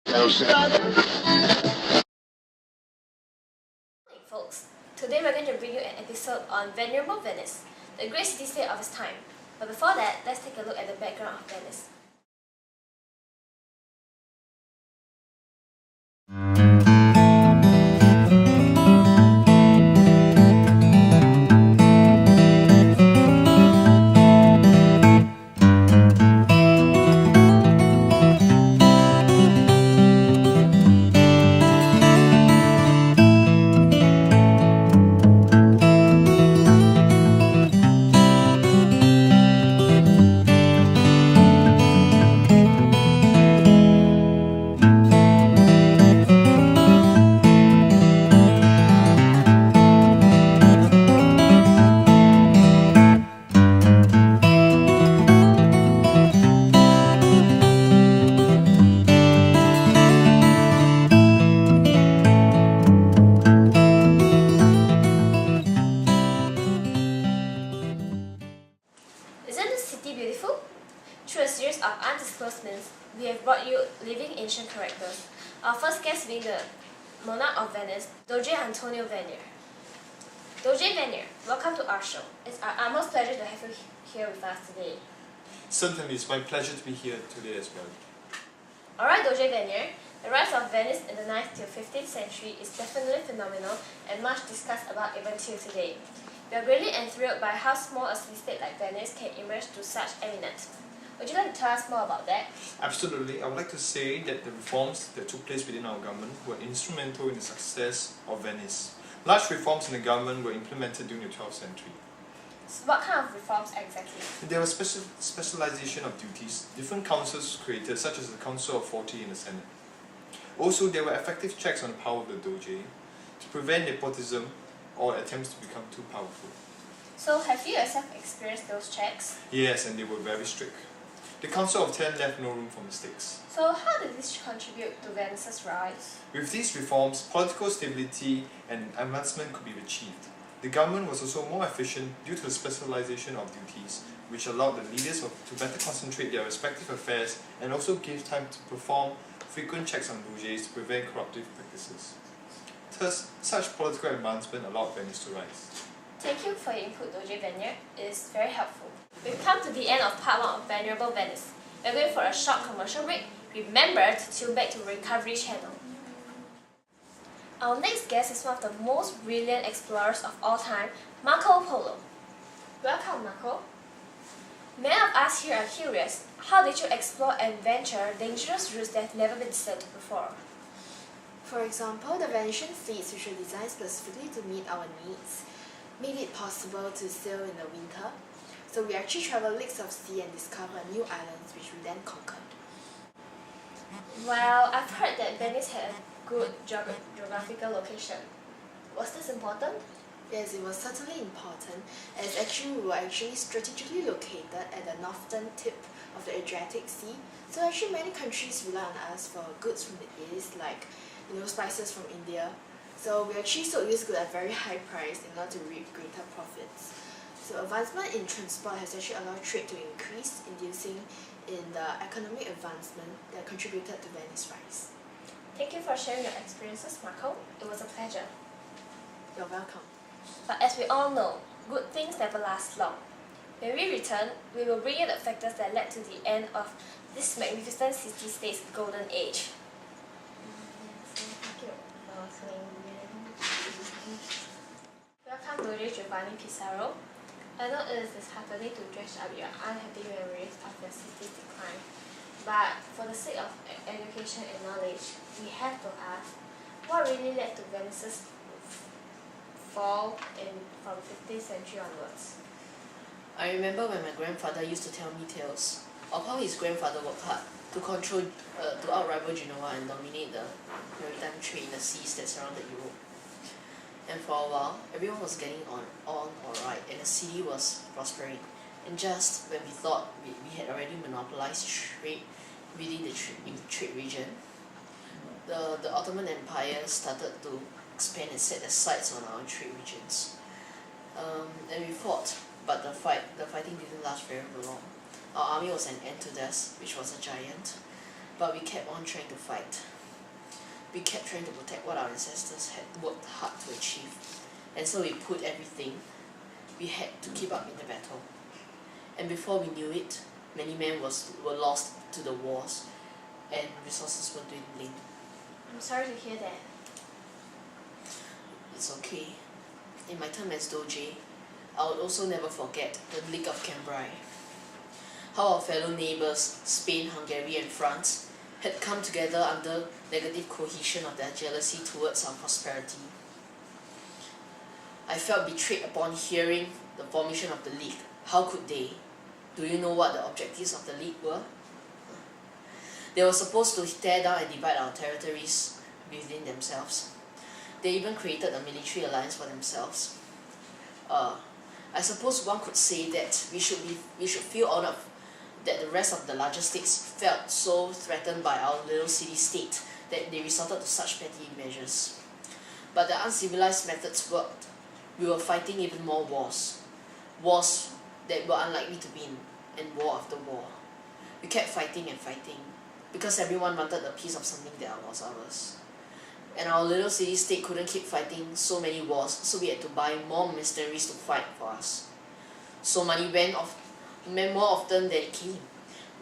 Hey folks, today we're going to bring you an episode on venerable Venice, the great city-state of its time. But before that, let's take a look at the background of Venice. Isn't the city beautiful? Through a series of undisclosed means, we have brought you living ancient characters. Our first guest being the monarch of Venice, Doge Antonio Venier. Doge Venier, welcome to our show. It's our utmost pleasure to have you here with us today. Certainly, it's my pleasure to be here today as well. Alright, Doge Venier, the rise of Venice in the 9th to 15th century is definitely phenomenal and much discussed about even till today. We are greatly enthralled by how small a city-state like Venice can emerge to such eminence. Would you like to tell us more about that? Absolutely, I would like to say that the reforms that took place within our government were instrumental in the success of Venice. Large reforms in the government were implemented during the 12th century. So what kind of reforms exactly? There was specialization of duties. Different councils were created, such as the Council of 40 in the Senate. Also, there were effective checks on the power of the Doge to prevent nepotism or attempts to become too powerful. So have you yourself experienced those checks? Yes, and they were very strict. The Council of 10 left no room for mistakes. So how did this contribute to Venice's rise? With these reforms, political stability and advancement could be achieved. The government was also more efficient due to the specialization of duties, which allowed the leaders to better concentrate their respective affairs and also gave time to perform frequent checks on doges to prevent corruptive practices. Thus, such political advancement allowed Venice to rise. Thank you for your input, Doge Venier. It is very helpful. We've come to the end of part 1 of Venerable Venice. We're going for a short commercial break. Remember to tune back to Recovery Channel. Our next guest is one of the most brilliant explorers of all time, Marco Polo. Welcome, Marco. Many of us here are curious. How did you explore and venture dangerous routes that have never been sailed before? For example, the Venetian fleets, which were designed specifically to meet our needs, made it possible to sail in the winter. So we actually traveled leagues of sea and discovered new islands which we then conquered. Well, I've heard that Venice had a good geographical location. Was this important? Yes, it was certainly important, as we were strategically located at the northern tip of the Adriatic Sea. So actually many countries rely on us for goods from the east, like spices from India. So we actually sold these goods at a very high price in order to reap greater profits. So advancement in transport has actually allowed trade to increase, inducing in the economic advancement that contributed to Venice's rise. Thank you for sharing your experiences, Marco. It was a pleasure. You're welcome. But as we all know, good things never last long. When we return, we will bring you the factors that led to the end of this magnificent city-state's golden age. Thank you. Welcome to Giovanni Pissarro. I know it is disheartening to dredge up your unhappy memories of your city's decline, but for the sake of education and knowledge, we have to ask, what really led to Venice's fall from 15th century onwards? I remember when my grandfather used to tell me tales of how his grandfather worked hard to outrival Genoa and dominate the maritime trade in the seas that surrounded Europe. And for a while, everyone was getting on alright and the city was prospering. And just when we thought we had already monopolized trade within the trade region, the Ottoman Empire started to expand and set their sights on our trade regions. And we fought, but the fighting didn't last very long. Our army was an end to death, which was a giant, but we kept on trying to fight. we kept trying to protect what our ancestors had worked hard to achieve. And so we put everything we had to keep up in the battle. And before we knew it, many men were lost to the wars and resources were dwindling. I'm sorry to hear that. It's okay. In my time as Doge, I would also never forget the League of Cambrai. How our fellow neighbours, Spain, Hungary and France, had come together under negative cohesion of their jealousy towards our prosperity. I felt betrayed upon hearing the formation of the League. How could they? Do you know what the objectives of the League were? They were supposed to tear down and divide our territories within themselves. They even created a military alliance for themselves. I suppose one could say that we should feel honoured that the rest of the larger states felt so threatened by our little city-state that they resorted to such petty measures. But the uncivilized methods worked. We were fighting even more wars. Wars that were unlikely to win, and war after war. We kept fighting and fighting, because everyone wanted a piece of something that was ours. And our little city-state couldn't keep fighting so many wars, so we had to buy more mercenaries to fight for us. So money went more often than it came.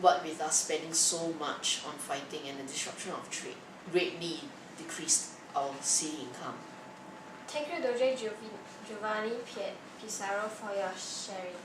What with us spending so much on fighting and the disruption of trade greatly decreased our city income. Thank you, Doge Giovanni Pissarro, for your sharing.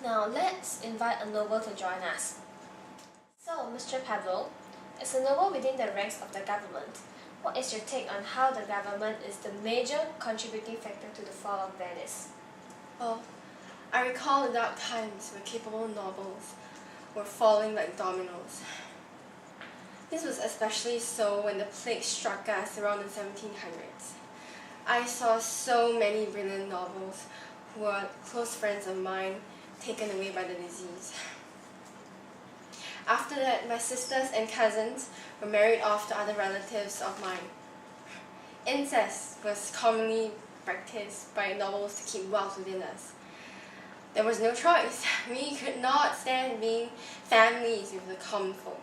Now let's invite a noble to join us. So, Mr. Pablo, as a noble within the ranks of the government, what is your take on how the government is the major contributing factor to the fall of Venice? Well, I recall the dark times where capable nobles were falling like dominoes. This was especially so when the plague struck us around the 1700s. I saw so many brilliant nobles who were close friends of mine taken away by the disease. After that, my sisters and cousins were married off to other relatives of mine. Incest was commonly practiced by nobles to keep wealth within us. There was no choice. We could not stand being families with the common folk.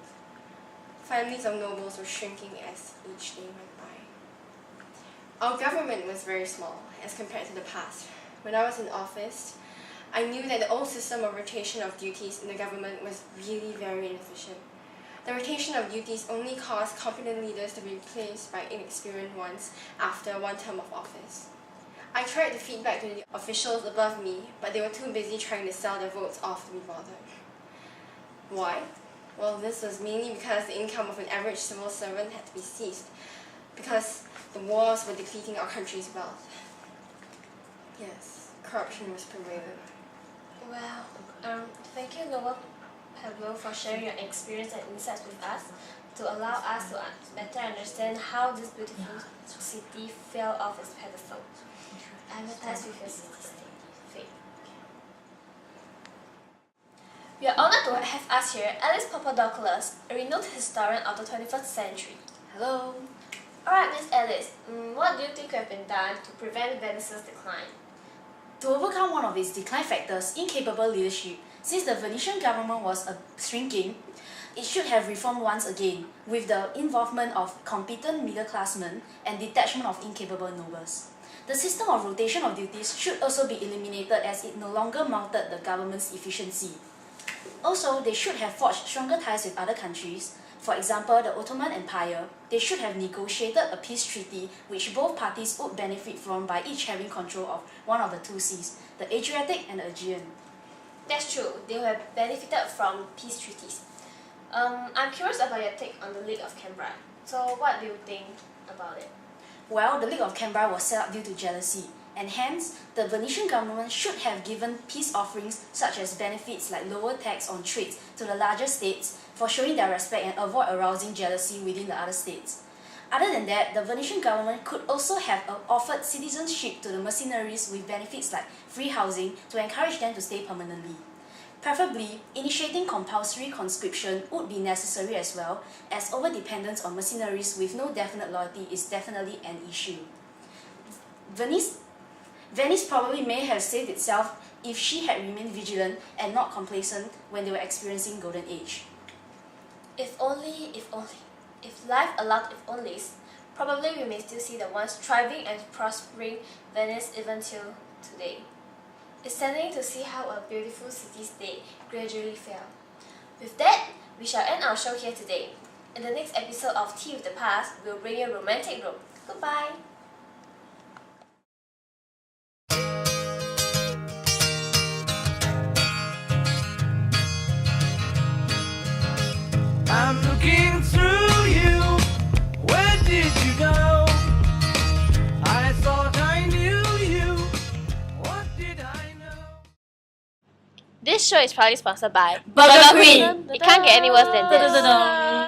Families of nobles were shrinking as each day went by. Our government was very small as compared to the past. When I was in office, I knew that the old system of rotation of duties in the government was really very inefficient. The rotation of duties only caused competent leaders to be replaced by inexperienced ones after one term of office. I tried to feed back to the officials above me, but they were too busy trying to sell their votes off to be bothered. Why? Well, this was mainly because the income of an average civil servant had to be ceased, because the wars were depleting our country's wealth. Yes, corruption was prevalent. Well, thank you, Noble Pablo, for sharing your experience and insights with us to allow us to better understand how this beautiful city fell off its pedestal. Advertise with your city-state. We are honoured to have us here Alice Papadopoulos, a renowned historian of the 21st century. Hello. Alright, Miss Alice, what do you think could have been done to prevent Venice's decline? To overcome one of its decline factors, incapable leadership, since the Venetian government was shrinking, it should have reformed once again, with the involvement of competent middle-classmen and detachment of incapable nobles. The system of rotation of duties should also be eliminated as it no longer mounted the government's efficiency. Also, they should have forged stronger ties with other countries. For example, the Ottoman Empire. They should have negotiated a peace treaty which both parties would benefit from by each having control of one of the two seas, the Adriatic and the Aegean. That's true, they will have benefited from peace treaties. I'm curious about your take on the League of Cambrai. So what do you think about it? Well, the League of Cambrai was set up due to jealousy, and hence, the Venetian government should have given peace offerings such as benefits like lower tax on trades to the larger states for showing their respect and avoid arousing jealousy within the other states. Other than that, the Venetian government could also have offered citizenship to the mercenaries with benefits like free housing to encourage them to stay permanently. Preferably, initiating compulsory conscription would be necessary as well, as overdependence on mercenaries with no definite loyalty is definitely an issue. Venice probably may have saved itself if she had remained vigilant and not complacent when they were experiencing golden age. If only, if only. If life allowed if onlys, probably we may still see the once thriving and prospering Venice even till today. It's saddening to see how a beautiful city-state gradually fell. With that, we shall end our show here today. In the next episode of Tea with the Past, we'll bring you Romantic Room. Goodbye! I'm looking through you. Where did you go? I thought I knew you. What did I know? This show is proudly sponsored by Burger Queen. It can't get any worse than this. Da-da-da-dum.